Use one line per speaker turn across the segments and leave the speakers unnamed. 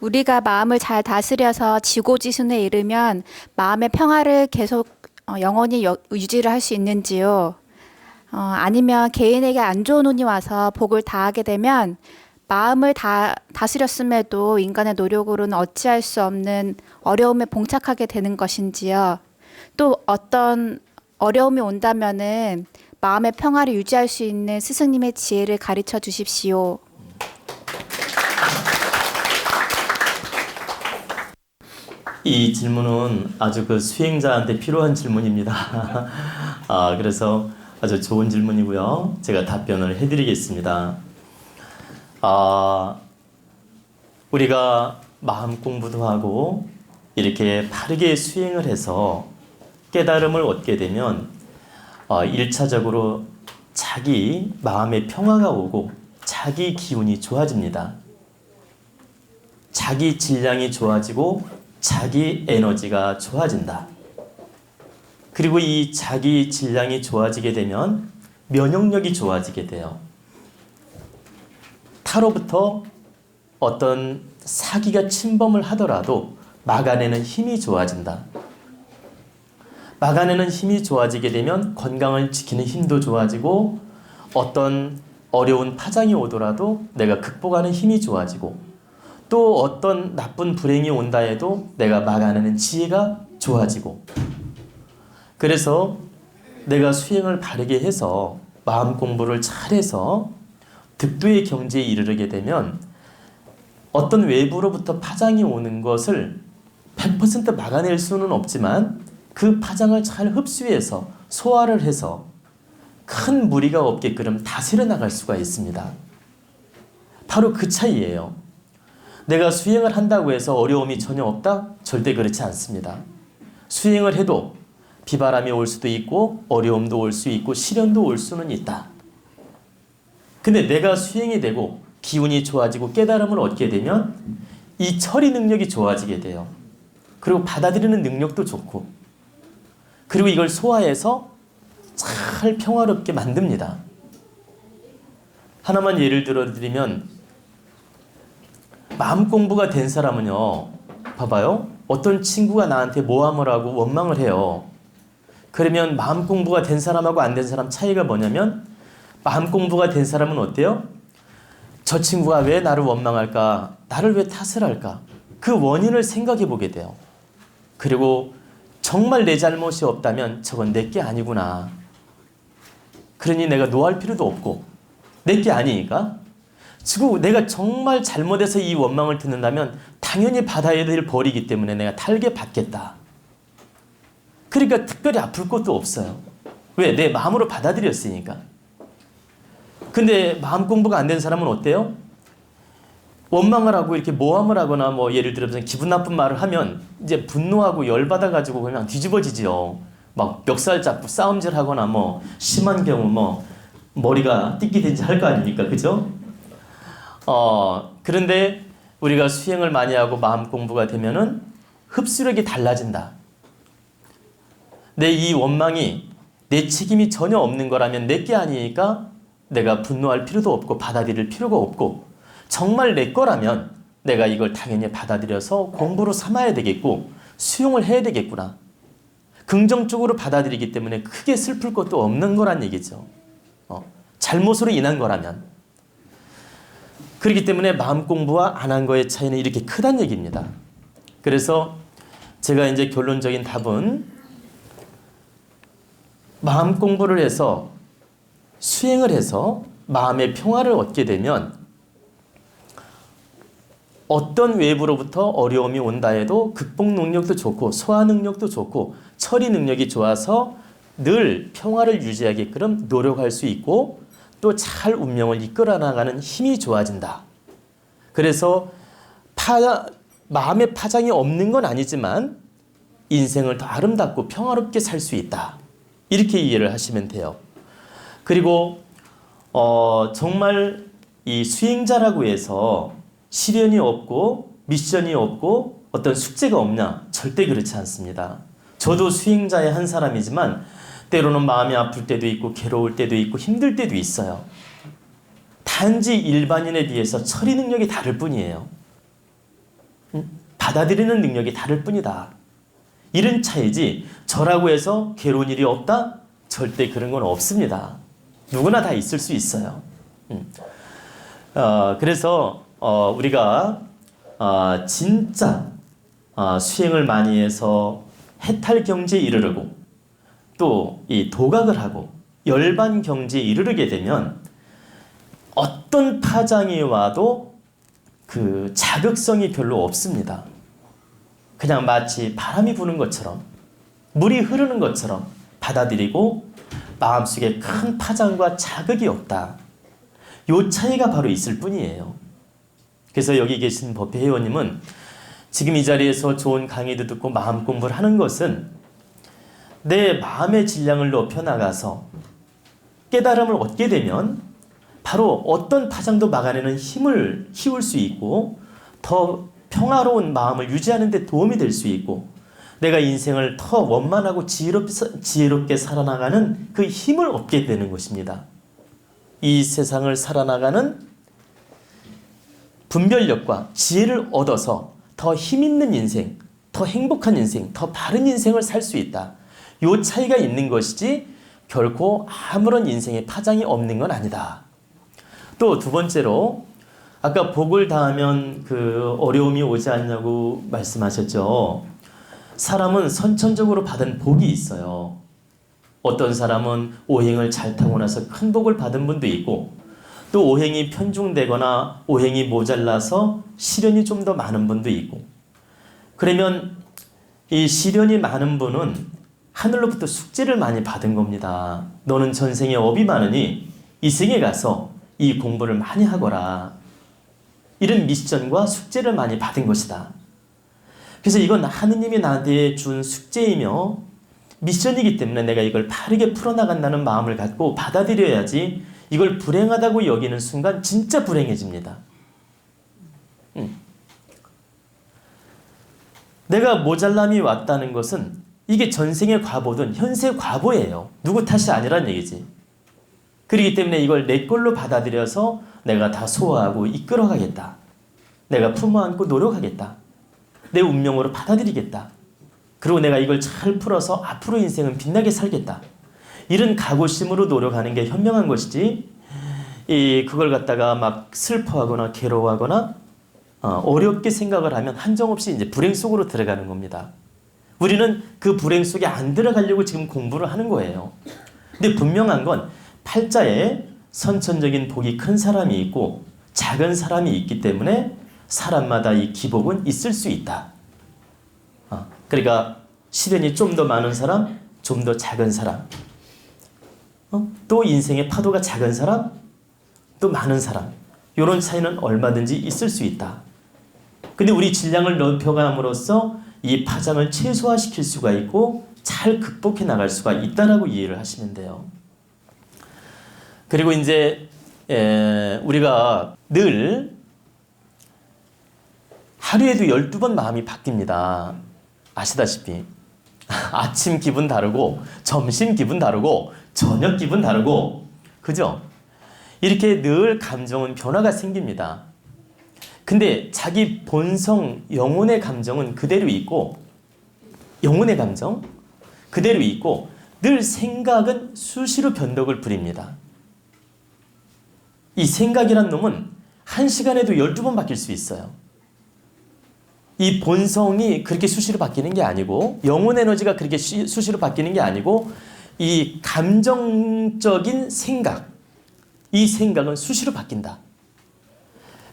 우리가 마음을 잘 다스려서 지고지순에 이르면 마음의 평화를 계속 영원히 유지를 할 수 있는지요? 아니면 개인에게 안 좋은 운이 와서 복을 다하게 되면 마음을 다스렸음에도 인간의 노력으로는 어찌할 수 없는 어려움에 봉착하게 되는 것인지요? 또 어떤 어려움이 온다면은 마음의 평화를 유지할 수 있는 스승님의 지혜를 가르쳐 주십시오.
이 질문은 아주 수행자한테 필요한 질문입니다. 그래서 아주 좋은 질문이고요. 제가 답변을 해드리겠습니다. 우리가 마음 공부도 하고 이렇게 바르게 수행을 해서 깨달음을 얻게 되면 1차적으로 자기 마음의 평화가 오고 자기 기운이 좋아집니다. 자기 질량이 좋아지고 자기 에너지가 좋아진다. 그리고 이 자기 질량이 좋아지게 되면 면역력이 좋아지게 돼요. 타로부터 어떤 사기가 침범을 하더라도 막아내는 힘이 좋아진다. 막아내는 힘이 좋아지게 되면 건강을 지키는 힘도 좋아지고 어떤 어려운 파장이 오더라도 내가 극복하는 힘이 좋아지고 또 어떤 나쁜 불행이 온다 해도 내가 막아내는 지혜가 좋아지고 그래서 내가 수행을 바르게 해서 마음 공부를 잘해서 득도의 경지에 이르게 되면 어떤 외부로부터 파장이 오는 것을 100% 막아낼 수는 없지만 그 파장을 잘 흡수해서 소화를 해서 큰 무리가 없게끔 다스려 나갈 수가 있습니다. 바로 그 차이예요. 내가 수행을 한다고 해서 어려움이 전혀 없다? 절대 그렇지 않습니다. 수행을 해도 비바람이 올 수도 있고 어려움도 올 수 있고 시련도 올 수는 있다. 근데 내가 수행이 되고 기운이 좋아지고 깨달음을 얻게 되면 이 처리 능력이 좋아지게 돼요. 그리고 받아들이는 능력도 좋고 그리고 이걸 소화해서 잘 평화롭게 만듭니다. 하나만 예를 들어드리면 마음 공부가 된 사람은요, 봐봐요. 어떤 친구가 나한테 모함을 하고 원망을 해요. 그러면 마음 공부가 된 사람하고 안 된 사람 차이가 뭐냐면 마음 공부가 된 사람은 어때요? 저 친구가 왜 나를 원망할까? 나를 왜 탓을 할까? 그 원인을 생각해 보게 돼요. 그리고 정말 내 잘못이 없다면 저건 내게 아니구나. 그러니 내가 노할 필요도 없고 내게 아니니까 지금 내가 정말 잘못해서 이 원망을 듣는다면 당연히 받아야 될 벌이기 때문에 내가 달게 받겠다. 그러니까 특별히 아플 것도 없어요. 왜? 내 마음으로 받아들였으니까. 근데 마음 공부가 안 된 사람은 어때요? 원망을 하고 이렇게 모함을 하거나 뭐 예를 들어서 기분 나쁜 말을 하면 이제 분노하고 열받아가지고 그냥 뒤집어지지요. 막 멱살 잡고 싸움질 하거나 뭐 심한 경우 뭐 머리가 띠끼든지 할 거 아닙니까? 그죠? 그런데 우리가 수행을 많이 하고 마음 공부가 되면은 흡수력이 달라진다. 내 이 원망이 내 책임이 전혀 없는 거라면 내게 아니니까 내가 분노할 필요도 없고 받아들일 필요가 없고 정말 내 거라면 내가 이걸 당연히 받아들여서 공부로 삼아야 되겠고 수용을 해야 되겠구나. 긍정적으로 받아들이기 때문에 크게 슬플 것도 없는 거란 얘기죠. 잘못으로 인한 거라면. 그렇기 때문에 마음 공부와 안 한 거의 차이는 이렇게 크다는 얘기입니다. 그래서 제가 이제 결론적인 답은 마음 공부를 해서 수행을 해서 마음의 평화를 얻게 되면 어떤 외부로부터 어려움이 온다 해도 극복 능력도 좋고 소화 능력도 좋고 처리 능력이 좋아서 늘 평화를 유지하게끔 노력할 수 있고 또 잘 운명을 이끌어 나가는 힘이 좋아진다. 그래서 마음의 파장이 없는 건 아니지만 인생을 더 아름답고 평화롭게 살 수 있다. 이렇게 이해를 하시면 돼요. 그리고 정말 이 수행자라고 해서 시련이 없고 미션이 없고 어떤 숙제가 없냐? 절대 그렇지 않습니다. 저도 수행자의 한 사람이지만 때로는 마음이 아플 때도 있고 괴로울 때도 있고 힘들 때도 있어요. 단지 일반인에 비해서 처리 능력이 다를 뿐이에요. 받아들이는 능력이 다를 뿐이다. 이런 차이지 저라고 해서 괴로운 일이 없다? 절대 그런 건 없습니다. 누구나 다 있을 수 있어요. 그래서 우리가 진짜 수행을 많이 해서 해탈 경지에 이르르고 또 이 도각을 하고 열반 경지에 이르르게 되면 어떤 파장이 와도 그 자극성이 별로 없습니다. 그냥 마치 바람이 부는 것처럼 물이 흐르는 것처럼 받아들이고 마음속에 큰 파장과 자극이 없다. 요 차이가 바로 있을 뿐이에요. 그래서 여기 계신 법회 회원님은 지금 이 자리에서 좋은 강의도 듣고 마음 공부를 하는 것은 내 마음의 질량을 높여나가서 깨달음을 얻게 되면 바로 어떤 파장도 막아내는 힘을 키울 수 있고 더 평화로운 마음을 유지하는 데 도움이 될 수 있고 내가 인생을 더 원만하고 지혜롭게 살아나가는 그 힘을 얻게 되는 것입니다. 이 세상을 살아나가는 분별력과 지혜를 얻어서 더 힘있는 인생, 더 행복한 인생, 더 바른 인생을 살 수 있다. 요 차이가 있는 것이지 결코 아무런 인생의 파장이 없는 건 아니다. 또 두 번째로 아까 복을 다하면 그 어려움이 오지 않냐고 말씀하셨죠. 사람은 선천적으로 받은 복이 있어요. 어떤 사람은 오행을 잘 타고 나서 큰 복을 받은 분도 있고 또 오행이 편중되거나 오행이 모자라서 시련이 좀 더 많은 분도 있고 그러면 이 시련이 많은 분은 하늘로부터 숙제를 많이 받은 겁니다. 너는 전생에 업이 많으니 이 생에 가서 이 공부를 많이 하거라. 이런 미션과 숙제를 많이 받은 것이다. 그래서 이건 하느님이 나한테 준 숙제이며 미션이기 때문에 내가 이걸 바르게 풀어나간다는 마음을 갖고 받아들여야지 이걸 불행하다고 여기는 순간 진짜 불행해집니다. 내가 모자람이 왔다는 것은 이게 전생의 과보든 현세 과보예요. 누구 탓이 아니란 얘기지. 그렇기 때문에 이걸 내 걸로 받아들여서 내가 다 소화하고 이끌어가겠다. 내가 품어안고 노력하겠다. 내 운명으로 받아들이겠다. 그리고 내가 이걸 잘 풀어서 앞으로 인생은 빛나게 살겠다. 이런 각오심으로 노력하는 게 현명한 것이지 그걸 갖다가 막 슬퍼하거나 괴로워하거나 어렵게 생각을 하면 한정없이 이제 불행 속으로 들어가는 겁니다. 우리는 그 불행 속에 안 들어가려고 지금 공부를 하는 거예요. 근데 분명한 건 팔자에 선천적인 복이 큰 사람이 있고 작은 사람이 있기 때문에 사람마다 이 기복은 있을 수 있다. 그러니까 시련이 좀 더 많은 사람, 좀 더 작은 사람, 또 인생의 파도가 작은 사람, 또 많은 사람, 이런 차이는 얼마든지 있을 수 있다. 근데 우리 질량을 넓혀감으로써 이 파장을 최소화시킬 수가 있고 잘 극복해 나갈 수가 있다라고 이해를 하시면 돼요. 그리고 이제 우리가 늘 하루에도 12번 마음이 바뀝니다. 아시다시피 아침 기분 다르고 점심 기분 다르고 저녁 기분 다르고 그죠? 이렇게 늘 감정은 변화가 생깁니다. 근데 자기 본성 영혼의 감정은 그대로 있고 영혼의 감정 그대로 있고 늘 생각은 수시로 변덕을 부립니다. 이 생각이란 놈은 한 시간에도 12번 바뀔 수 있어요. 이 본성이 그렇게 수시로 바뀌는 게 아니고 영혼 에너지가 그렇게 수시로 바뀌는 게 아니고 이 감정적인 생각 이 생각은 수시로 바뀐다.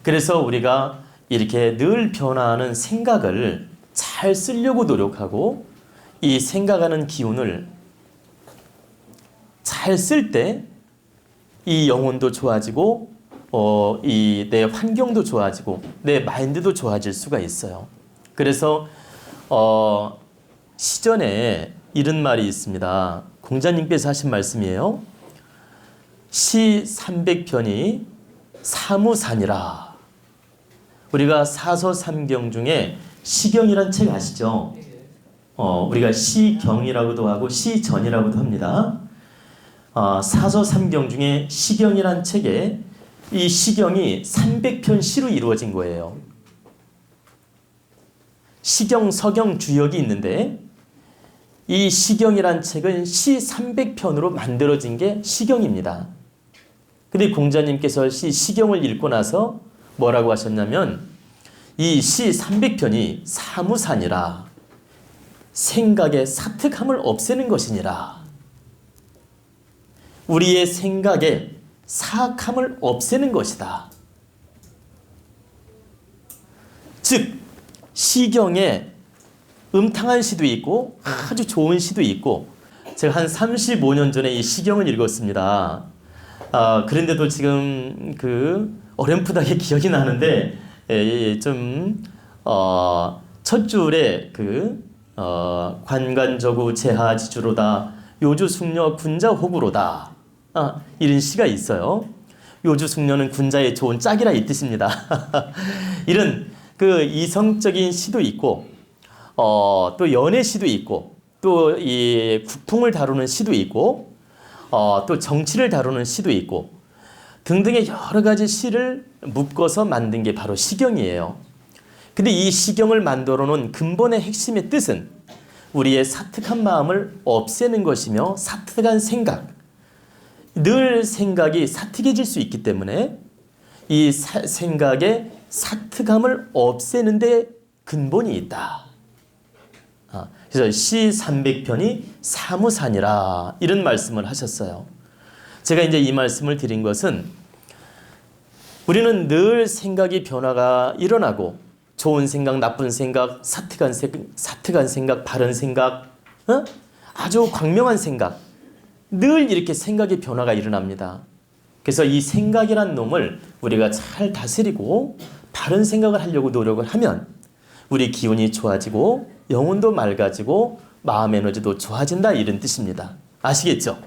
그래서 우리가 이렇게 늘 변화하는 생각을 잘 쓰려고 노력하고 이 생각하는 기운을 잘 쓸 때 이 영혼도 좋아지고 이 내 환경도 좋아지고 내 마인드도 좋아질 수가 있어요. 그래서 시전에 이런 말이 있습니다. 공자님께서 하신 말씀이에요. 시 300편이 사무산이라. 우리가 사서삼경 중에 시경이란 책 아시죠? 우리가 시경이라고도 하고 시전이라고도 합니다. 사서삼경 중에 시경이란 책에 이 시경이 300편 시로 이루어진 거예요. 시경, 서경, 주역이 있는데 이 시경이란 책은 시 300편으로 만들어진 게 시경입니다. 근데 공자님께서 시경을 읽고 나서 뭐라고 하셨냐면 이 시 300편이 사무산이라 생각의 사특함을 없애는 것이니라. 우리의 생각의 사악함을 없애는 것이다. 즉 시경에 음탕한 시도 있고 아주 좋은 시도 있고 제가 한 35년 전에 이 시경을 읽었습니다. 그런데도 지금 어렴풋하게 기억이 나는데 첫 줄에 관관저구 제하지주로다 요주숙녀 군자호구로다 이런 시가 있어요. 요주숙녀는 군자의 좋은 짝이라 이 뜻입니다. 이런 이성적인 시도 있고 또 연애 시도 있고 또 이 국풍을 다루는 시도 있고 또 정치를 다루는 시도 있고 등등의 여러 가지 시를 묶어서 만든 게 바로 시경이에요. 근데 이 시경을 만들어 놓은 근본의 핵심의 뜻은 우리의 사특한 마음을 없애는 것이며 사특한 생각, 늘 생각이 사특해질 수 있기 때문에 이 생각의 사특함을 없애는 데 근본이 있다. 그래서 시 300편이 사무산이라 이런 말씀을 하셨어요. 제가 이제 이 말씀을 드린 것은 우리는 늘 생각이 변화가 일어나고 좋은 생각, 나쁜 생각, 사특한 생각, 바른 생각, 아주 광명한 생각 늘 이렇게 생각의 변화가 일어납니다. 그래서 이 생각이란 놈을 우리가 잘 다스리고 바른 생각을 하려고 노력을 하면 우리 기운이 좋아지고 영혼도 맑아지고 마음 에너지도 좋아진다 이런 뜻입니다. 아시겠죠?